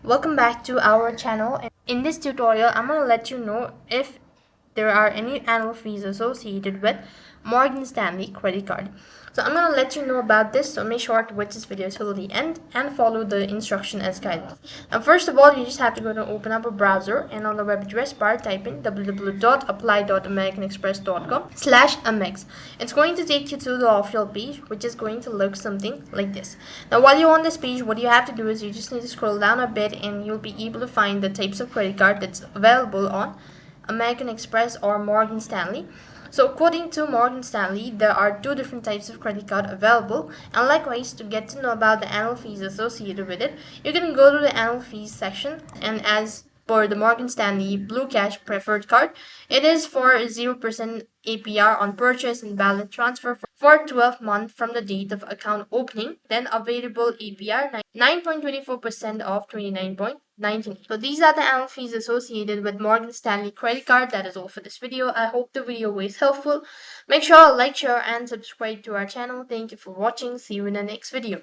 Welcome back to our channel. In this tutorial, I'm going to let you know if there are any annual fees associated with Morgan Stanley credit card. So I'm going to let you know about this, so make sure to watch this video till the end and follow the instruction as guided. Now first of all, you just have to go to open up a browser, and on the web address bar type in www.apply.americanexpress.com/amex. It's going to take you to the official page, which is going to look something like this. Now while you're on this page, what you have to do is you just need to scroll down a bit and you'll be able to find the types of credit card that's available on American Express or Morgan Stanley. So according to Morgan Stanley, there are two different types of credit card available, and likewise, to get to know about the annual fees associated with it, you can go to the annual fees section. And as for the Morgan Stanley Blue Cash Preferred Card, it is for 0% APR on purchase and balance transfer for 12 months from the date of account opening, then available APR 9.24% of 29.19. So these are the annual fees associated with Morgan Stanley credit card. That is all for this video. I hope the video was helpful. Make sure to like, share, and subscribe to our channel. Thank you for watching. See you in the next video.